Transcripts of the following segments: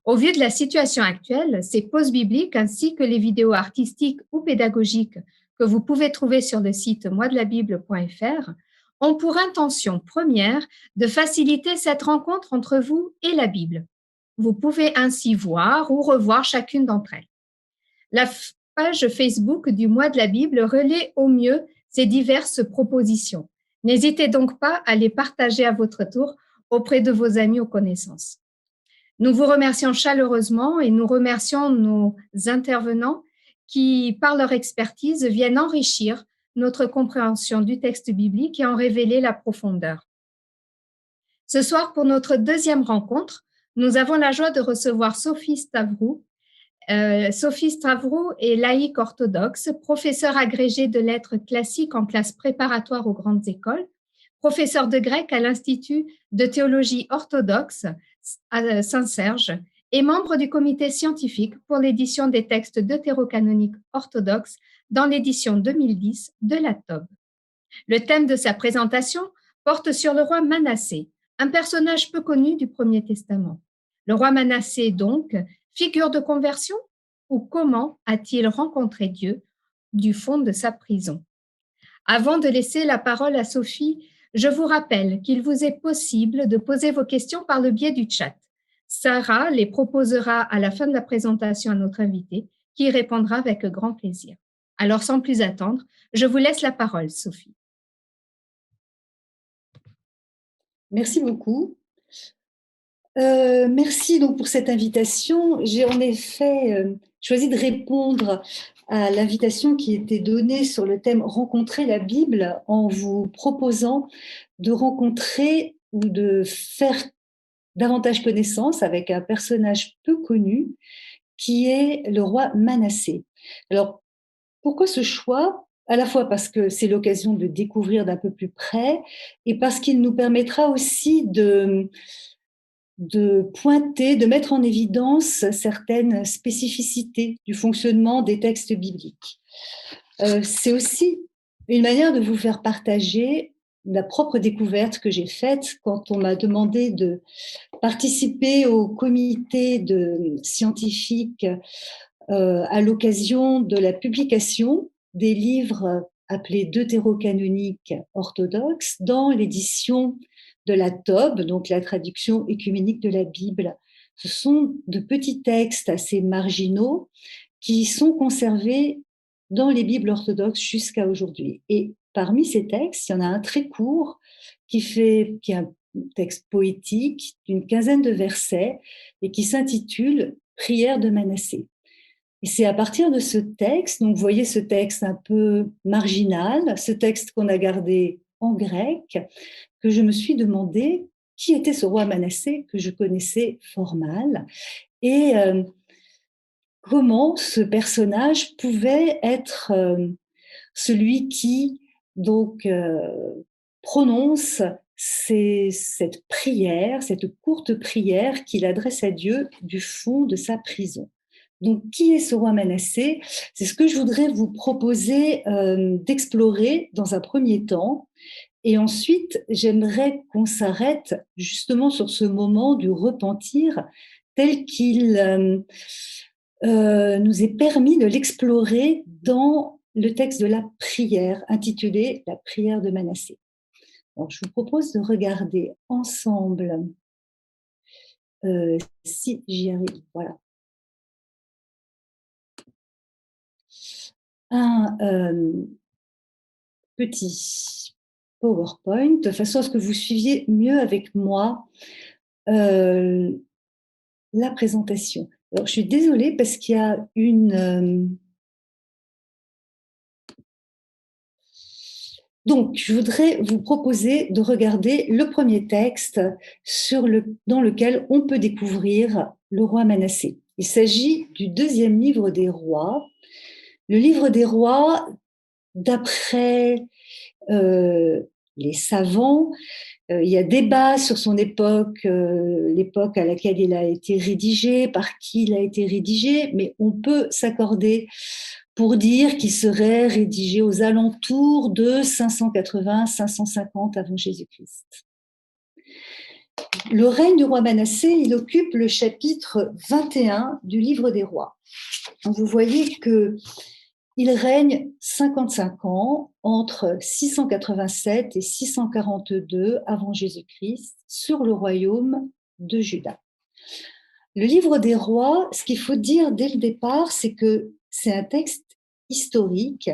Au vu de la situation actuelle, ces pauses bibliques ainsi que les vidéos artistiques ou pédagogiques que vous pouvez trouver sur le site moidelabible.fr ont pour intention première de faciliter cette rencontre entre vous et la Bible. Vous pouvez ainsi voir ou revoir chacune d'entre elles. La page Facebook du Mois de la Bible relaie au mieux ces diverses propositions. N'hésitez donc pas à les partager à votre tour auprès de vos amis ou connaissances. Nous vous remercions chaleureusement et nous remercions nos intervenants qui, par leur expertise, viennent enrichir notre compréhension du texte biblique et en révéler la profondeur. Ce soir, pour notre deuxième rencontre, nous avons la joie de recevoir Sophie Stavrou. Sophie Stavrou est laïque orthodoxe, professeure agrégée de lettres classiques en classe préparatoire aux grandes écoles, professeure de grec à l'Institut de théologie orthodoxe à Saint-Serge et membre du comité scientifique pour l'édition des textes deutérocanoniques orthodoxes dans l'édition 2010 de la TOB. Le thème de sa présentation porte sur le roi Manassé, un personnage peu connu du Premier Testament. Le roi Manassé, donc, figure de conversion ou comment a-t-il rencontré Dieu du fond de sa prison? Avant de laisser la parole à Sophie, je vous rappelle qu'il vous est possible de poser vos questions par le biais du chat. Sarah les proposera à la fin de la présentation à notre invité, qui y répondra avec grand plaisir. Alors, sans plus attendre, je vous laisse la parole, Sophie. Merci beaucoup. Merci donc pour cette invitation. J'ai en effet choisi de répondre à l'invitation qui était donnée sur le thème « Rencontrer la Bible » en vous proposant de rencontrer ou de faire davantage connaissance avec un personnage peu connu qui est le roi Manassé. Alors, pourquoi ce choix ? À la fois parce que c'est l'occasion de découvrir d'un peu plus près et parce qu'il nous permettra aussi de pointer, de mettre en évidence certaines spécificités du fonctionnement des textes bibliques. C'est aussi une manière de vous faire partager la propre découverte que j'ai faite quand on m'a demandé de participer au comité scientifique à l'occasion de la publication des livres appelés deutérocanoniques orthodoxes dans l'édition de la TOB, donc la traduction écuménique de la Bible. Ce sont de petits textes assez marginaux qui sont conservés dans les Bibles orthodoxes jusqu'à aujourd'hui. Et parmi ces textes, il y en a un très court qui est un texte poétique d'une quinzaine de versets et qui s'intitule « Prière de Manassé ». Et c'est à partir de ce texte, donc vous voyez ce texte un peu marginal, ce texte qu'on a gardé en grec, que je me suis demandé qui était ce roi Manassé que je connaissais fort mal et comment ce personnage pouvait être celui qui donc prononce cette prière, cette courte prière qu'il adresse à Dieu du fond de sa prison. Donc, qui est ce roi Manassé ? C'est ce que je voudrais vous proposer d'explorer dans un premier temps. Et ensuite, j'aimerais qu'on s'arrête justement sur ce moment du repentir tel qu'il nous est permis de l'explorer dans le texte de la prière intitulé « La prière de Manassé ». Alors, je vous propose de regarder ensemble, si j'y arrive, voilà. Un petit PowerPoint de façon à ce que vous suiviez mieux avec moi la présentation. Alors, je suis désolée parce qu'il y a Donc, je voudrais vous proposer de regarder le premier texte dans lequel on peut découvrir le roi Manassé. Il s'agit du deuxième livre des rois. Le livre des rois, d'après les savants, il y a débat sur son époque, l'époque à laquelle il a été rédigé, par qui il a été rédigé, mais on peut s'accorder pour dire qu'il serait rédigé aux alentours de 580-550 avant Jésus-Christ. le règne du roi Manassé, il occupe le chapitre 21 du livre des rois. Donc vous voyez qu'il règne 55 ans entre 687 et 642 avant Jésus-Christ sur le royaume de Juda. Le livre des rois, ce qu'il faut dire dès le départ, c'est que c'est un texte historique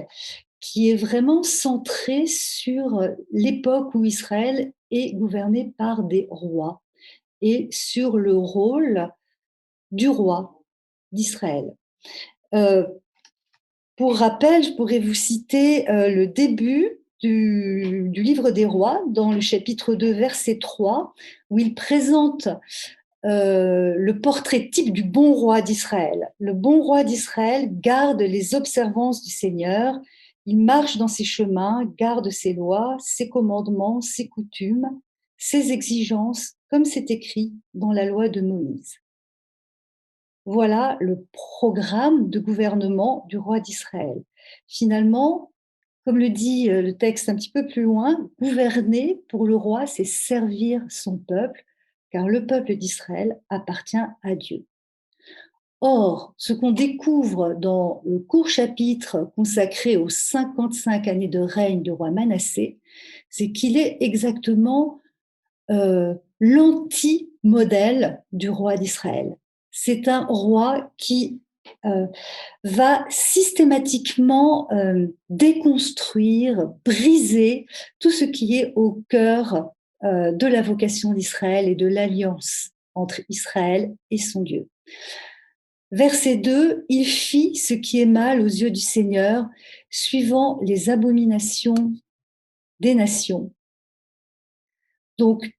qui est vraiment centré sur l'époque où Israël est gouverné par des rois et sur le rôle du roi d'Israël. Pour rappel, je pourrais vous citer le début du livre des rois, dans le chapitre 2, verset 3, où il présente le portrait type du bon roi d'Israël. Le bon roi d'Israël garde les observances du Seigneur, il marche dans ses chemins, garde ses lois, ses commandements, ses coutumes, ses exigences, comme c'est écrit dans la loi de Moïse. Voilà le programme de gouvernement du roi d'Israël. Finalement, comme le dit le texte un petit peu plus loin, gouverner pour le roi, c'est servir son peuple, car le peuple d'Israël appartient à Dieu. Or, ce qu'on découvre dans le court chapitre consacré aux 55 années de règne du roi Manassé, c'est qu'il est exactement l'anti-modèle du roi d'Israël. C'est un roi qui va systématiquement déconstruire, briser tout ce qui est au cœur de la vocation d'Israël et de l'alliance entre Israël et son Dieu. Verset 2, il fit ce qui est mal aux yeux du Seigneur, suivant les abominations des nations. Donc,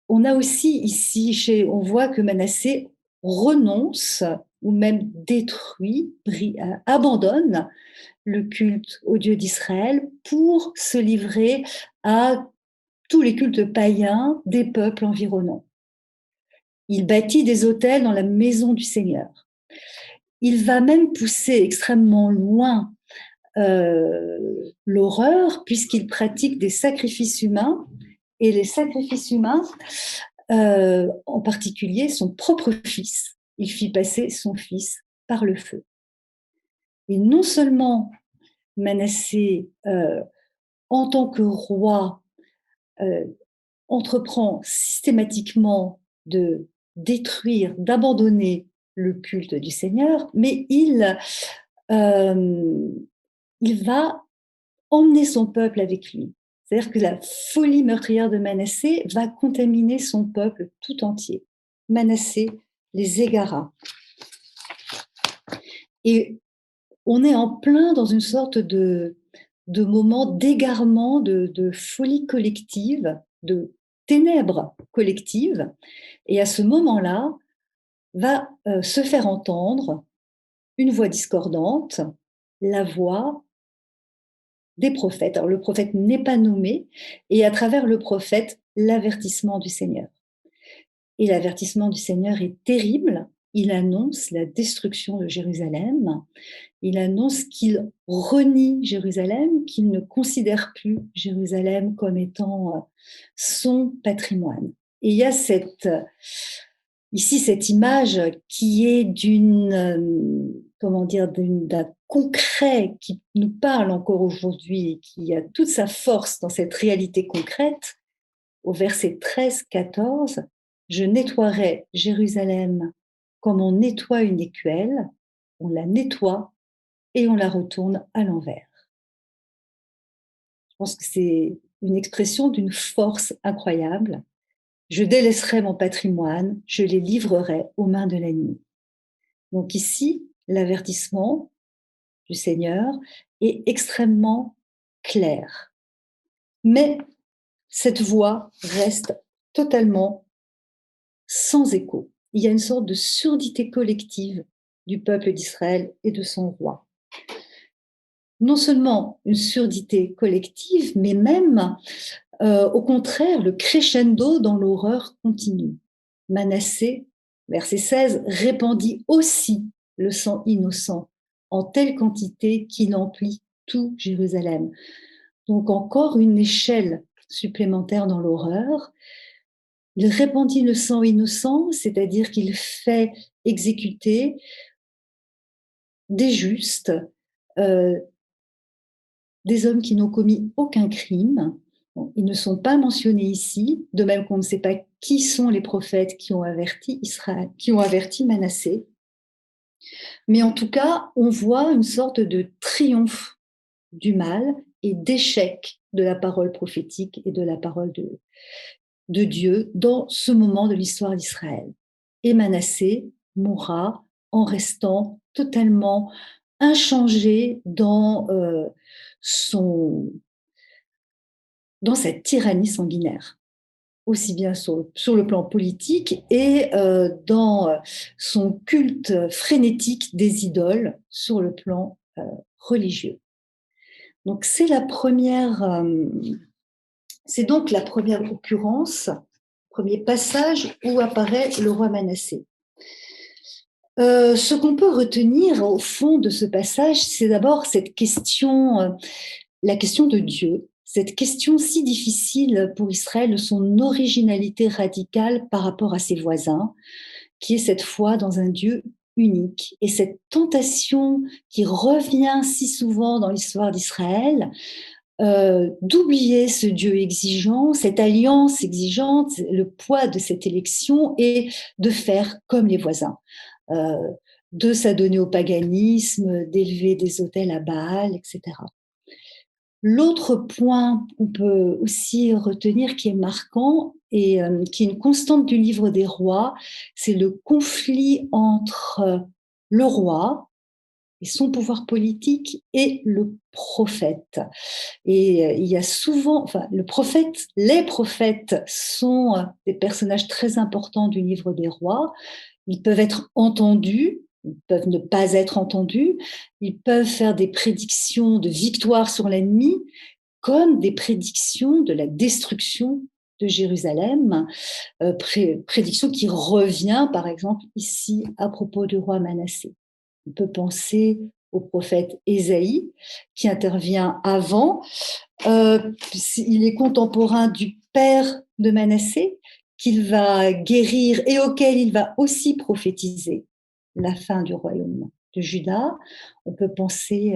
on a aussi ici, on voit que Manassé renonce ou même détruit, abandonne le culte au Dieu d'Israël pour se livrer à tous les cultes païens des peuples environnants. Il bâtit des autels dans la maison du Seigneur. Il va même pousser extrêmement loin l'horreur puisqu'il pratique des sacrifices humains, et les sacrifices humains, en particulier son propre fils. Il fit passer son fils par le feu. Et non seulement Manassé, en tant que roi, entreprend systématiquement de détruire, d'abandonner le culte du Seigneur, mais il va emmener son peuple avec lui. C'est-à-dire que la folie meurtrière de Manassé va contaminer son peuple tout entier. Manassé les égara. Et on est en plein dans une sorte de moment d'égarement, de folie collective, de ténèbres collectives. Et à ce moment-là, va se faire entendre une voix discordante, la voix des prophètes. Alors le prophète n'est pas nommé, et à travers le prophète, l'avertissement du Seigneur. Et l'avertissement du Seigneur est terrible. Il annonce la destruction de Jérusalem. Il annonce qu'il renie Jérusalem, qu'il ne considère plus Jérusalem comme étant son patrimoine. Et il y a ici cette image qui est d'un concret qui nous parle encore aujourd'hui et qui a toute sa force dans cette réalité concrète. Au verset 13-14, je nettoierai Jérusalem comme on nettoie une écuelle, on la nettoie et on la retourne à l'envers. Je pense que c'est une expression d'une force incroyable. Je délaisserai mon patrimoine, je les livrerai aux mains de l'ennemi. Donc ici, l'avertissement du Seigneur est extrêmement clair. Mais cette voix reste totalement sans écho. Il y a une sorte de surdité collective du peuple d'Israël et de son roi. Non seulement une surdité collective, mais même, au contraire, le crescendo dans l'horreur continue. Manassé, verset 16, répandit aussi le sang innocent en telle quantité qu'il emplit tout Jérusalem. Donc encore une échelle supplémentaire dans l'horreur. Il répandit le sang innocent, c'est-à-dire qu'il fait exécuter des justes, euh, des hommes qui n'ont commis aucun crime. Bon, ils ne sont pas mentionnés ici, de même qu'on ne sait pas qui sont les prophètes qui ont averti Israël, qui ont averti Manassé. Mais en tout cas, on voit une sorte de triomphe du mal et d'échec de la parole prophétique et de la parole de Dieu dans ce moment de l'histoire d'Israël. Et Manassé mourra en restant totalement inchangé dans cette tyrannie sanguinaire, aussi bien sur le plan politique et dans son culte frénétique des idoles sur le plan religieux. Donc c'est donc la première occurrence, premier passage où apparaît le roi Manassé. Ce qu'on peut retenir au fond de ce passage, c'est d'abord cette question, la question de Dieu, cette question si difficile pour Israël de son originalité radicale par rapport à ses voisins, qui est cette foi dans un Dieu unique. Et cette tentation qui revient si souvent dans l'histoire d'Israël, d'oublier ce Dieu exigeant, cette alliance exigeante, le poids de cette élection et de faire comme les voisins. De s'adonner au paganisme, d'élever des autels à Baal, etc. L'autre point qu'on peut aussi retenir qui est marquant et qui est une constante du livre des rois, c'est le conflit entre le roi et son pouvoir politique et le prophète. Et il y a souvent, enfin, les prophètes sont des personnages très importants du livre des rois. Ils peuvent être entendus, ils peuvent ne pas être entendus, ils peuvent faire des prédictions de victoire sur l'ennemi, comme des prédictions de la destruction de Jérusalem, prédiction qui revient, par exemple, ici à propos du roi Manassé. On peut penser au prophète Ésaïe, qui intervient avant. Il est contemporain du père de Manassé, qu'il va guérir et auquel il va aussi prophétiser la fin du royaume de Juda. On peut penser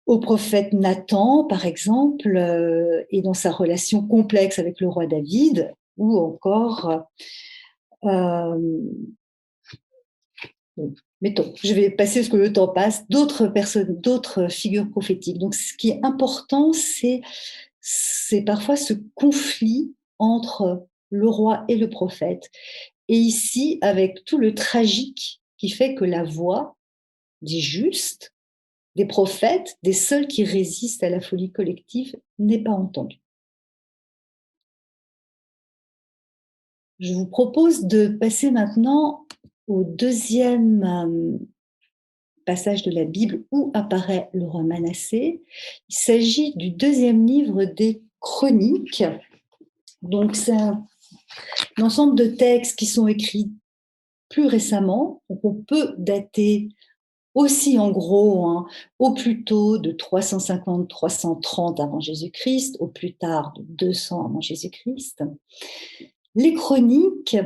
au prophète Nathan, par exemple, et dans sa relation complexe avec le roi David, ou encore mettons, je vais passer parce que le temps passe, d'autres personnes, d'autres figures prophétiques. Donc, ce qui est important, c'est parfois ce conflit entre le roi et le prophète. Et ici, avec tout le tragique qui fait que la voix des justes, des prophètes, des seuls qui résistent à la folie collective, n'est pas entendue. Je vous propose de passer maintenant au deuxième passage de la Bible où apparaît le roi Manassé. Il s'agit du deuxième livre des Chroniques. Donc, c'est un ensemble de textes qui sont écrits plus récemment. Donc, on peut dater aussi en gros, au plus tôt de 350-330 avant Jésus-Christ, au plus tard de 200 avant Jésus-Christ. Les Chroniques,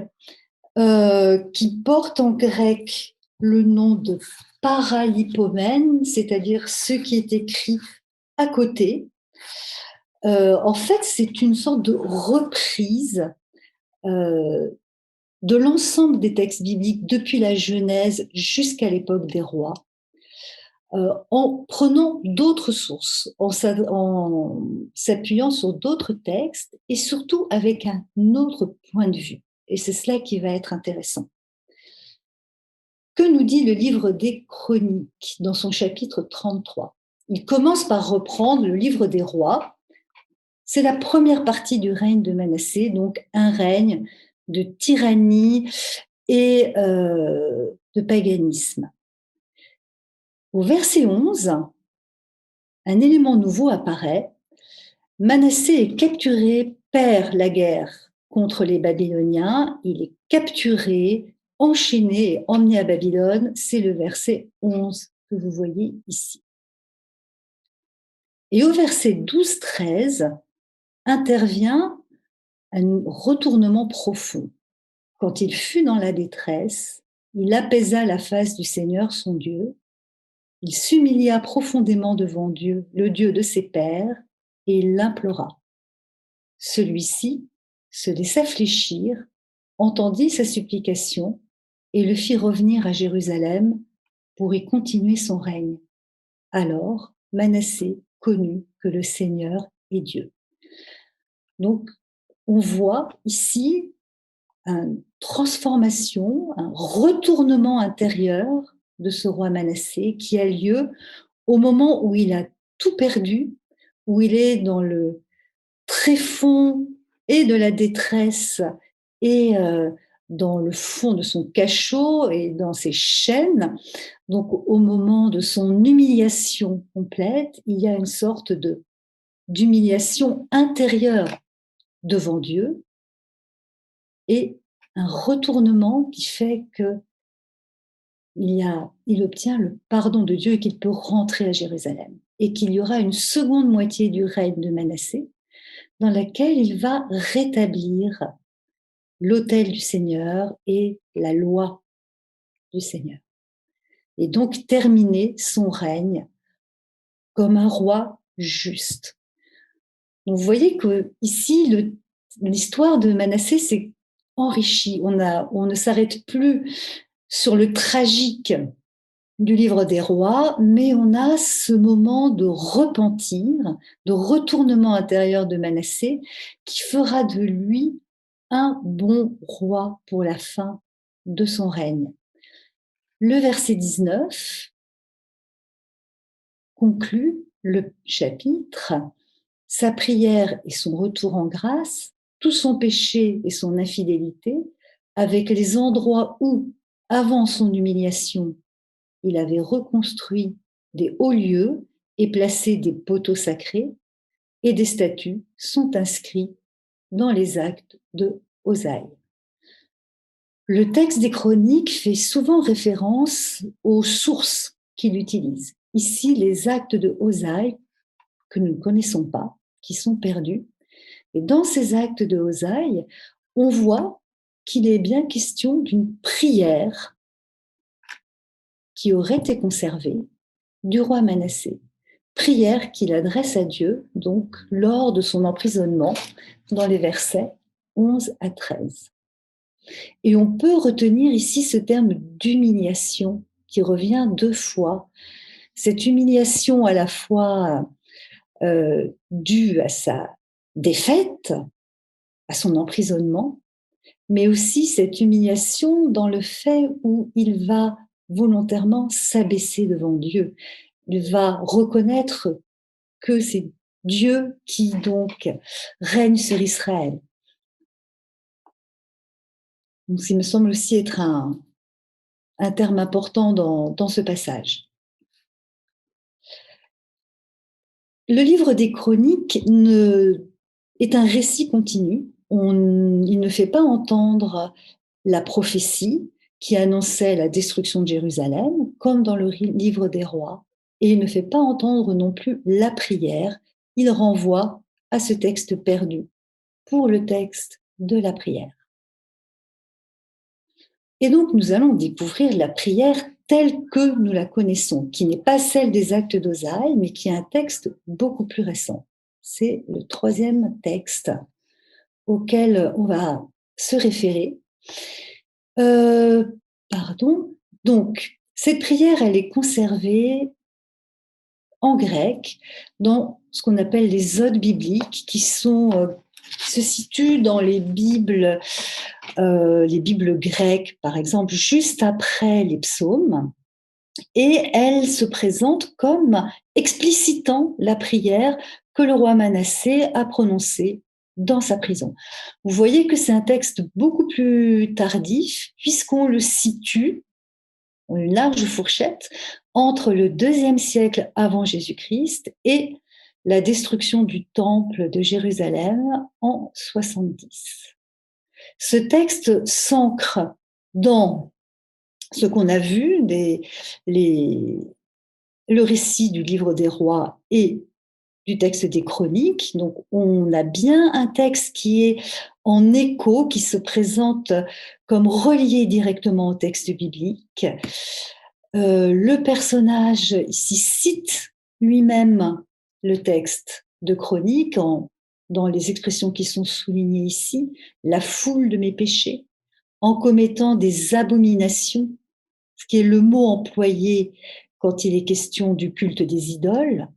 qui portent en grec le nom de paralipomène, c'est-à-dire ce qui est écrit à côté. En fait, c'est une sorte de reprise de l'ensemble des textes bibliques depuis la Genèse jusqu'à l'époque des rois, en prenant d'autres sources, en s'appuyant sur d'autres textes et surtout avec un autre point de vue. Et c'est cela qui va être intéressant. Que nous dit le livre des Chroniques dans son chapitre 33 ? Il commence par reprendre le livre des rois. C'est la première partie du règne de Manassé, donc un règne de tyrannie et de paganisme. Au verset 11, un élément nouveau apparaît. Manassé est capturé, perd la guerre contre les Babyloniens, il est capturé, enchaîné et emmené à Babylone. C'est le verset 11 que vous voyez ici. Et au verset 12-13 intervient un retournement profond. Quand il fut dans la détresse, il apaisa la face du Seigneur son Dieu, il s'humilia profondément devant Dieu, le Dieu de ses pères, et il l'implora. Celui-ci se laissa fléchir, entendit sa supplication et le fit revenir à Jérusalem pour y continuer son règne. Alors Manassé connut que le Seigneur est Dieu. Donc, on voit ici une transformation, un retournement intérieur de ce roi Manassé qui a lieu au moment où il a tout perdu, où il est dans le tréfonds et de la détresse et dans le fond de son cachot et dans ses chaînes. Donc au moment de son humiliation complète, il y a une sorte d'humiliation intérieure devant Dieu et un retournement qui fait que il obtient le pardon de Dieu et qu'il peut rentrer à Jérusalem et qu'il y aura une seconde moitié du règne de Manassé dans laquelle il va rétablir l'autel du Seigneur et la loi du Seigneur. Et donc terminer son règne comme un roi juste. Donc vous voyez que ici l'histoire de Manassé s'est enrichie. On ne s'arrête plus sur le tragique du livre des rois, mais on a ce moment de repentir, de retournement intérieur de Manassé qui fera de lui un bon roi pour la fin de son règne. Le verset 19 conclut le chapitre. Sa prière et son retour en grâce, tout son péché et son infidélité, avec les endroits où, avant son humiliation, il avait reconstruit des hauts lieux et placé des poteaux sacrés, et des statues sont inscrits dans les actes de Osaïe. Le texte des Chroniques fait souvent référence aux sources qu'il utilise. Ici, les actes de Osaïe, que nous ne connaissons pas, qui sont perdus. Et dans ces actes de Osaïe, on voit qu'il est bien question d'une prière qui aurait été conservée du roi Manassé. Prière qu'il adresse à Dieu, donc lors de son emprisonnement, dans les versets 11 à 13. Et on peut retenir ici ce terme d'humiliation qui revient 2 fois. Cette humiliation à la fois due à sa défaite, à son emprisonnement, mais aussi cette humiliation dans le fait où il va volontairement s'abaisser devant Dieu. Il va reconnaître que c'est Dieu qui donc règne sur Israël. Donc, il me semble aussi être un terme important dans ce passage. Le livre des Chroniques est un récit continu. Il ne fait pas entendre la prophétie qui annonçait la destruction de Jérusalem, comme dans le livre des rois. Et il ne fait pas entendre non plus la prière. Il renvoie à ce texte perdu pour le texte de la prière. Et donc, nous allons découvrir la prière telle que nous la connaissons, qui n'est pas celle des actes d'Osaïe, mais qui est un texte beaucoup plus récent. C'est le 3e texte auquel on va se référer. Donc, cette prière, elle est conservée en grec dans ce qu'on appelle les odes bibliques, qui se situent dans les Bibles grecques, par exemple, juste après les psaumes, et elles se présentent comme explicitant la prière que le roi Manassé a prononcée dans sa prison. Vous voyez que c'est un texte beaucoup plus tardif, puisqu'on le situe, une large fourchette, entre le 2e siècle avant Jésus-Christ et la destruction du temple de Jérusalem en 70. Ce texte s'ancre dans ce qu'on a vu, le récit du livre des rois et du texte des Chroniques. Donc, on a bien un texte qui est en écho, qui se présente comme relié directement au texte biblique. Le personnage ici cite lui-même le texte de Chronique dans les expressions qui sont soulignées ici, la foule de mes péchés, en commettant des abominations, ce qui est le mot employé quand il est question du culte des idoles,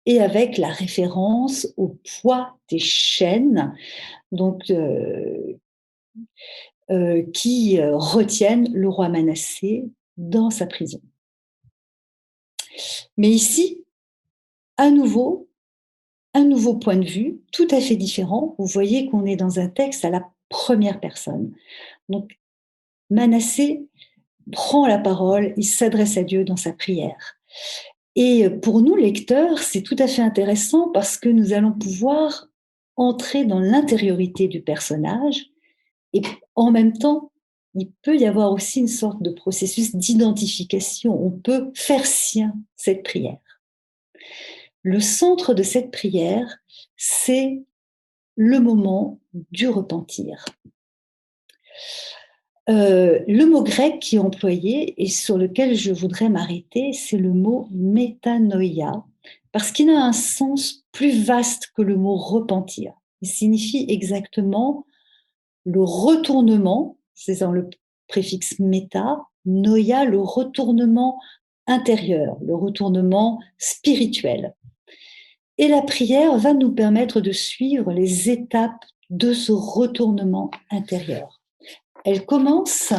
et avec la référence au poids des chaînes, donc qui retiennent le roi Manassé dans sa prison. Mais ici, à nouveau, un nouveau point de vue, tout à fait différent. Vous voyez qu'on est dans un texte à la première personne. Donc, Manassé prend la parole, il s'adresse à Dieu dans sa prière. Et pour nous, lecteurs, c'est tout à fait intéressant parce que nous allons pouvoir entrer dans l'intériorité du personnage et en même temps, il peut y avoir aussi une sorte de processus d'identification. On peut faire sien cette prière. Le centre de cette prière, c'est le moment du repentir. Le mot grec qui est employé et sur lequel je voudrais m'arrêter, c'est le mot métanoïa, parce qu'il a un sens plus vaste que le mot repentir. Il signifie exactement le retournement, c'est dans le préfixe méta, noia, le retournement intérieur, le retournement spirituel. Et la prière va nous permettre de suivre les étapes de ce retournement intérieur. Elle commence,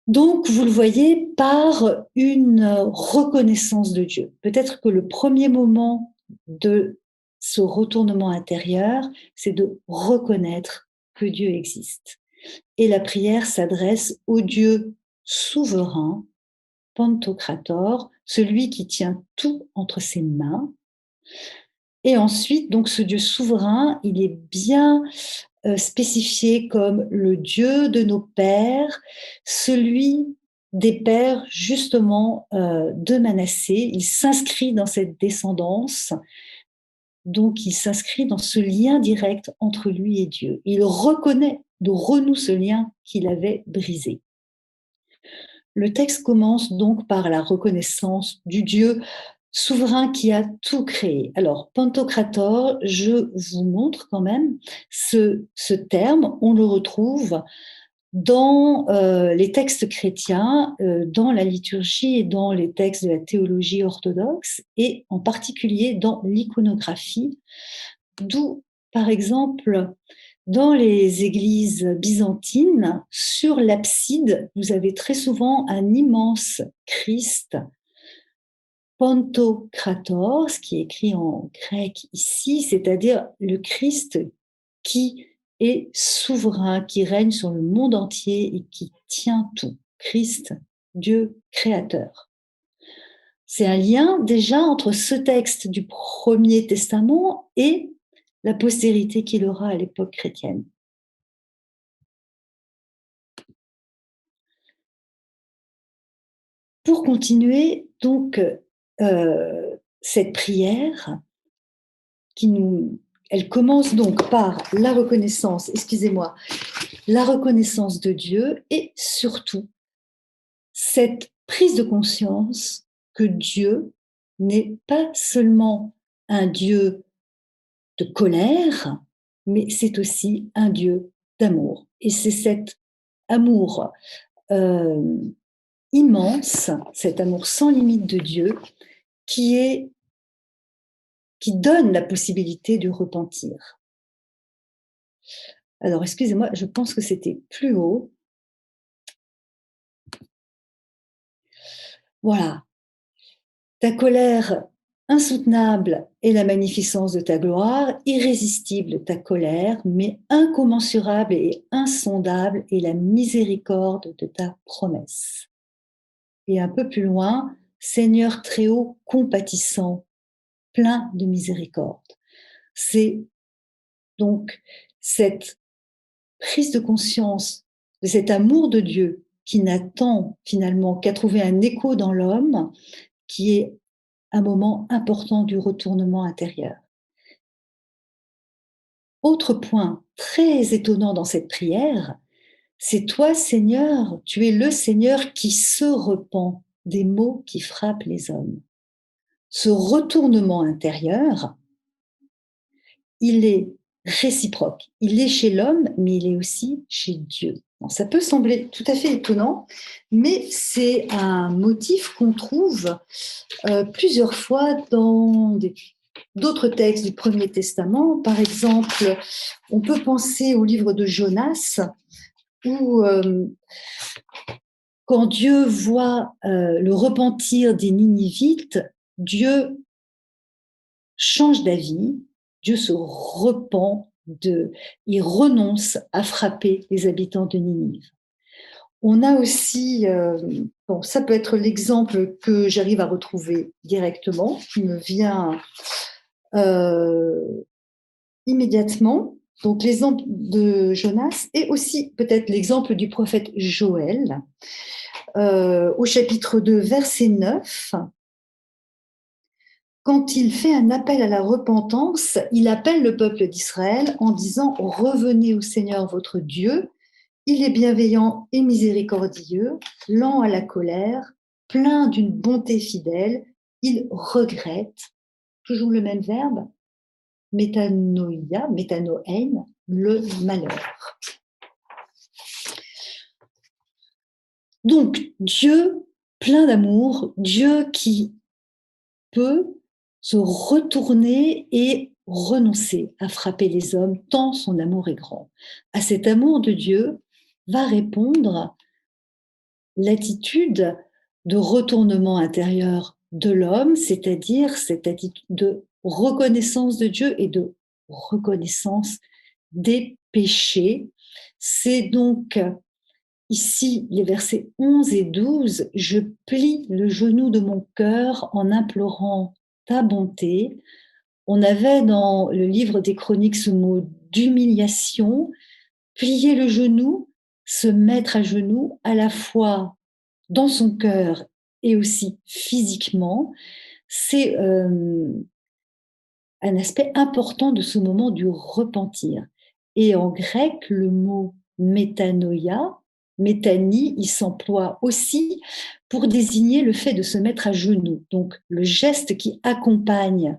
donc, vous le voyez, par une reconnaissance de Dieu. Peut-être que le premier moment de ce retournement intérieur, c'est de reconnaître que Dieu existe. Et la prière s'adresse au Dieu souverain, Pantocrator, celui qui tient tout entre ses mains. Et ensuite, donc, ce Dieu souverain, il est bien spécifié comme le Dieu de nos pères, celui des pères justement de Manassé. Il s'inscrit dans cette descendance, donc il s'inscrit dans ce lien direct entre lui et Dieu. Il reconnaît, de renoue ce lien qu'il avait brisé. Le texte commence donc par la reconnaissance du Dieu souverain qui a tout créé. Alors, Pantocrator, je vous montre quand même ce terme, on le retrouve dans les textes chrétiens, dans la liturgie et dans les textes de la théologie orthodoxe, et en particulier dans l'iconographie, d'où, par exemple, dans les églises byzantines, sur l'abside, vous avez très souvent un immense Christ, Pantocrator, ce qui est écrit en grec ici, c'est-à-dire le Christ qui est souverain, qui règne sur le monde entier et qui tient tout. Christ, Dieu créateur. C'est un lien déjà entre ce texte du Premier Testament et la postérité qu'il aura à l'époque chrétienne. Pour continuer, donc, cette prière, elle commence donc par la reconnaissance, la reconnaissance de Dieu et surtout cette prise de conscience que Dieu n'est pas seulement un Dieu de colère, mais c'est aussi un Dieu d'amour. Et c'est cet amour immense, cet amour sans limite de Dieu qui donne la possibilité de repentir. Alors, excusez-moi, je pense que c'était plus haut. Voilà. Ta colère insoutenable est la magnificence de ta gloire, irrésistible ta colère, mais incommensurable et insondable est la miséricorde de ta promesse. Et un peu plus loin, Seigneur très haut, compatissant, plein de miséricorde. C'est donc cette prise de conscience de cet amour de Dieu qui n'attend finalement qu'à trouver un écho dans l'homme, qui est un moment important du retournement intérieur. autre point très étonnant dans cette prière, c'est toi, Seigneur, tu es le Seigneur qui se repent des maux qui frappent les hommes. Ce retournement intérieur, il est réciproque. Il est chez l'homme, mais il est aussi chez Dieu. Bon, ça peut sembler tout à fait étonnant, mais c'est un motif qu'on trouve plusieurs fois dans d'autres textes du Premier Testament. Par exemple, on peut penser au livre de Jonas, où quand Dieu voit le repentir des Ninivites, Dieu change d'avis, Dieu se repent, il renonce à frapper les habitants de Ninive. On a aussi, bon, ça peut être l'exemple que j'arrive à retrouver directement, qui me vient immédiatement. Donc l'exemple de Jonas et aussi peut-être l'exemple du prophète Joël, au chapitre 2, verset 9. Quand il fait un appel à la repentance, il appelle le peuple d'Israël en disant « Revenez au Seigneur votre Dieu, il est bienveillant et miséricordieux, lent à la colère, plein d'une bonté fidèle, il regrette », toujours le même verbe, métanoïa, métanoën, le malheur. Donc, Dieu plein d'amour, Dieu qui peut se retourner et renoncer à frapper les hommes, tant son amour est grand. À cet amour de Dieu va répondre l'attitude de retournement intérieur de l'homme, c'est-à-dire cette attitude de reconnaissance de Dieu et de reconnaissance des péchés. C'est donc ici les versets 11 et 12, « Je plie le genou de mon cœur en implorant ta bonté ». On avait dans le livre des Chroniques ce mot d'humiliation, plier le genou, se mettre à genoux à la fois dans son cœur et aussi physiquement. C'est un aspect important de ce moment du repentir. Et en grec, le mot métanoïa, métanie, il s'emploie aussi pour désigner le fait de se mettre à genoux. Donc, le geste qui accompagne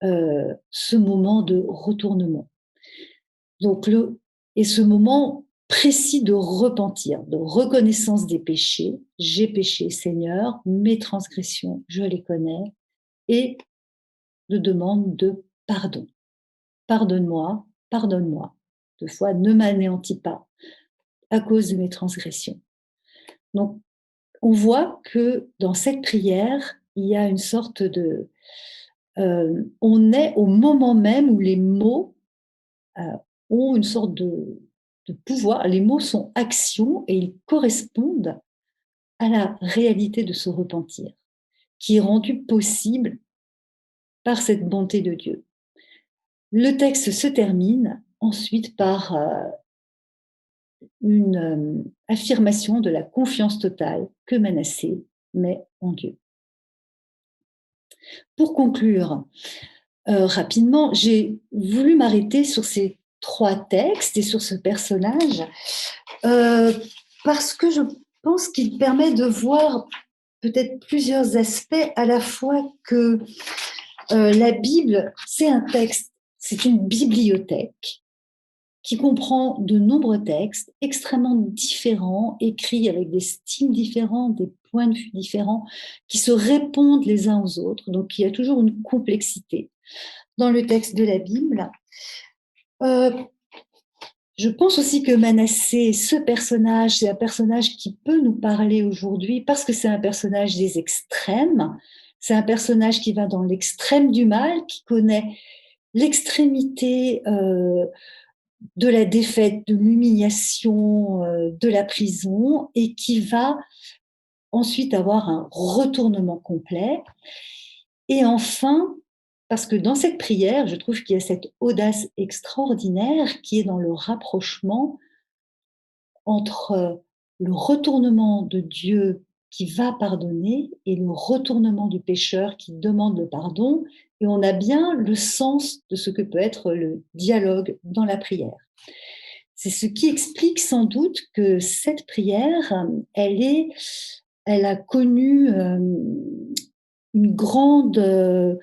ce moment de retournement. Donc, et ce moment précis de repentir, de reconnaissance des péchés. J'ai péché, Seigneur, mes transgressions, je les connais, et de demande de pardon. Pardonne-moi, pardonne-moi. Deux fois, ne m'anéantis pas à cause de mes transgressions. Donc, on voit que dans cette prière, il y a une sorte de... on est au moment même où les mots ont une sorte de pouvoir. Les mots sont action et ils correspondent à la réalité de ce repentir, qui est rendu possible par cette bonté de Dieu. Le texte se termine ensuite par une affirmation de la confiance totale que Manassé met en Dieu. Pour conclure rapidement, j'ai voulu m'arrêter sur ces 3 textes et sur ce personnage parce que je pense qu'il permet de voir peut-être plusieurs aspects, à la fois que la Bible, c'est un texte, c'est une bibliothèque qui comprend de nombreux textes extrêmement différents, écrits avec des styles différents, des points de vue différents, qui se répondent les uns aux autres. Donc, il y a toujours une complexité dans le texte de la Bible. Je pense aussi que Manassé, ce personnage, c'est un personnage qui peut nous parler aujourd'hui parce que c'est un personnage des extrêmes. C'est un personnage qui va dans l'extrême du mal, qui connaît l'extrémité de la défaite, de l'humiliation, de la prison, et qui va ensuite avoir un retournement complet. Et enfin, parce que dans cette prière, je trouve qu'il y a cette audace extraordinaire qui est dans le rapprochement entre le retournement de Dieu qui va pardonner et le retournement du pécheur qui demande le pardon, et on a bien le sens de ce que peut être le dialogue dans la prière. C'est ce qui explique sans doute que cette prière, elle a connu une grande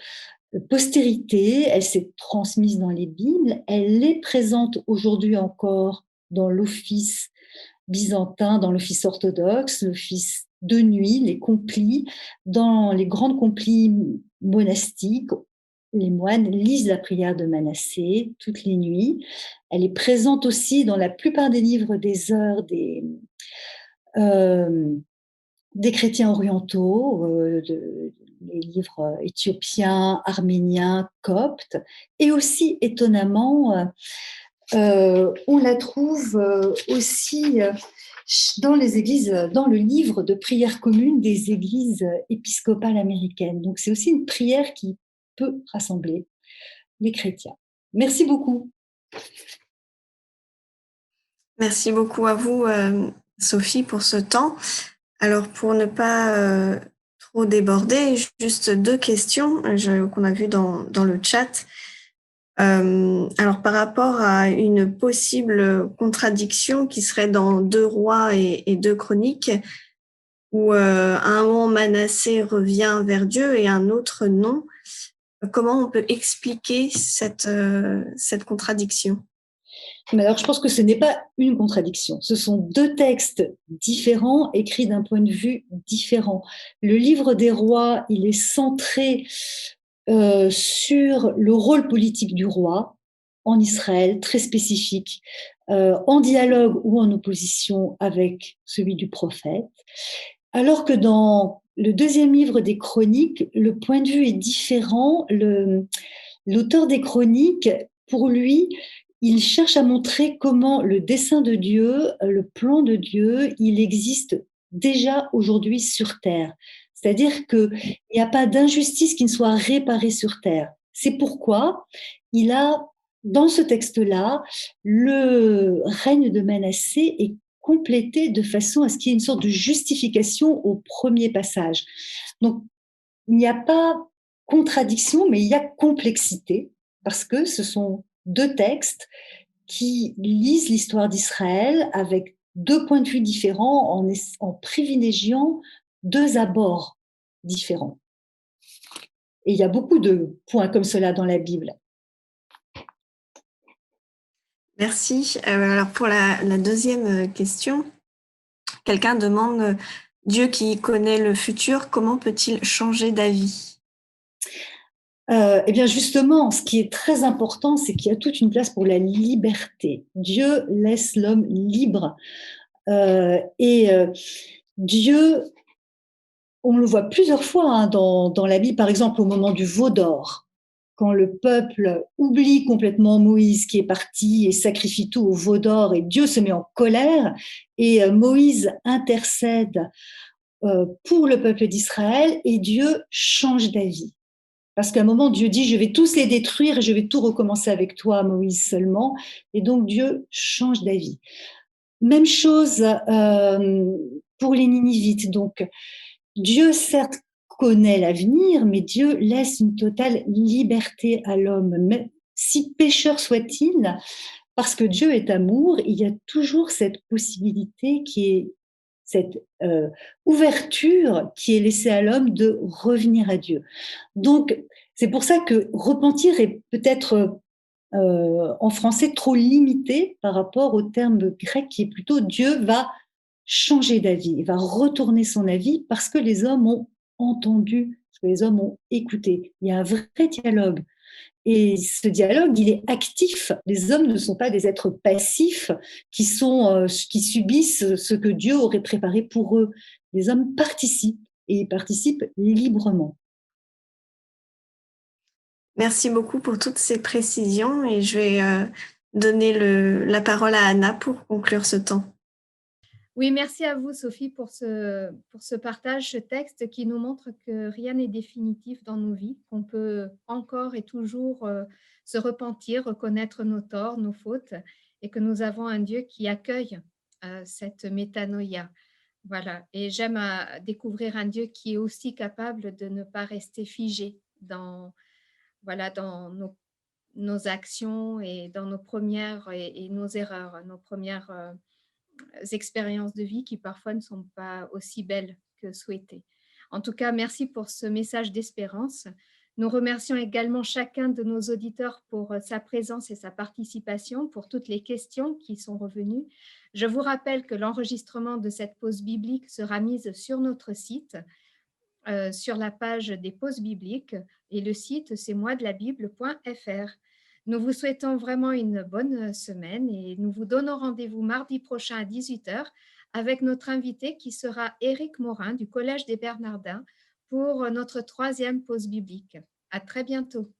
postérité, elle s'est transmise dans les Bibles, elle est présente aujourd'hui encore dans l'office byzantin, dans l'office orthodoxe, l'office de nuit, les complis, dans les grandes complis monastiques. Les moines lisent la prière de Manassé toutes les nuits. Elle est présente aussi dans la plupart des livres des heures euh, des chrétiens orientaux, les livres éthiopiens, arméniens, coptes, et aussi étonnamment, on la trouve aussi dans les églises, dans le livre de prière commune des églises épiscopales américaines. Donc c'est aussi une prière qui peut rassembler les chrétiens. Merci beaucoup. Merci beaucoup à vous, Sophie, pour ce temps. Alors, pour ne pas trop déborder, juste 2 questions qu'on a vues dans le chat. Alors, par rapport à une possible contradiction qui serait dans 2 Rois et 2 Chroniques, où à un moment Manassé revient vers Dieu et un autre non. Comment on peut expliquer cette contradiction ? Mais alors, je pense que ce n'est pas une contradiction. Ce sont 2 textes différents, écrits d'un point de vue différent. Le livre des rois, il est centré sur le rôle politique du roi en Israël, très spécifique, en dialogue ou en opposition avec celui du prophète. Alors que dans le 2e livre des Chroniques, le point de vue est différent. L'auteur des Chroniques, pour lui, il cherche à montrer comment le dessein de Dieu, le plan de Dieu, il existe déjà aujourd'hui sur terre. C'est-à-dire qu'il n'y a pas d'injustice qui ne soit réparée sur terre. C'est pourquoi il a, dans ce texte-là, le règne de Manassé est complété de façon à ce qu'il y ait une sorte de justification au premier passage. Donc, il n'y a pas contradiction, mais il y a complexité, parce que ce sont 2 textes qui lisent l'histoire d'Israël avec 2 points de vue différents en privilégiant 2 abords différents. Et il y a beaucoup de points comme cela dans la Bible. Merci. Alors pour la 2e question, quelqu'un demande, Dieu qui connaît le futur, comment peut-il changer d'avis ? Eh bien justement, ce qui est très important, c'est qu'il y a toute une place pour la liberté. Dieu laisse l'homme libre. Dieu, on le voit plusieurs fois hein, dans la Bible, par exemple au moment du veau d'or, quand le peuple oublie complètement Moïse qui est parti et sacrifie tout au veau d'or, et Dieu se met en colère, et Moïse intercède pour le peuple d'Israël, et Dieu change d'avis. Parce qu'à un moment, Dieu dit, je vais tous les détruire et je vais tout recommencer avec toi, Moïse seulement. Et donc, Dieu change d'avis. Même chose pour les Ninivites. Donc, Dieu, certes, connaît l'avenir, mais Dieu laisse une totale liberté à l'homme. Même si pécheur soit-il, parce que Dieu est amour, il y a toujours cette possibilité qui est cette ouverture qui est laissée à l'homme de revenir à Dieu. Donc, c'est pour ça que repentir est peut-être en français trop limité par rapport au terme grec qui est plutôt Dieu va changer d'avis, il va retourner son avis parce que les hommes ont entendu, parce que les hommes ont écouté. Il y a un vrai dialogue. Et ce dialogue, il est actif. Les hommes ne sont pas des êtres passifs qui subissent ce que Dieu aurait préparé pour eux. Les hommes participent et ils participent librement. Merci beaucoup pour toutes ces précisions et je vais donner la parole à Anna pour conclure ce temps. Oui, merci à vous, Sophie, pour ce partage, ce texte qui nous montre que rien n'est définitif dans nos vies, qu'on peut encore et toujours se repentir, reconnaître nos torts, nos fautes, et que nous avons un Dieu qui accueille cette métanoïa. Voilà, et j'aime découvrir un Dieu qui est aussi capable de ne pas rester figé dans voilà, dans nos actions et dans nos premières et nos erreurs, nos premières expériences de vie qui parfois ne sont pas aussi belles que souhaitées. En tout cas, merci pour ce message d'espérance. Nous remercions également chacun de nos auditeurs pour sa présence et sa participation, pour toutes les questions qui sont revenues. Je vous rappelle que l'enregistrement de cette pause biblique sera mise sur notre site, sur la page des pauses bibliques, et le site, c'est moidelabible.fr. Nous vous souhaitons vraiment une bonne semaine et nous vous donnons rendez-vous mardi prochain à 18h avec notre invité qui sera Éric Morin du Collège des Bernardins pour notre 3e pause biblique. À très bientôt.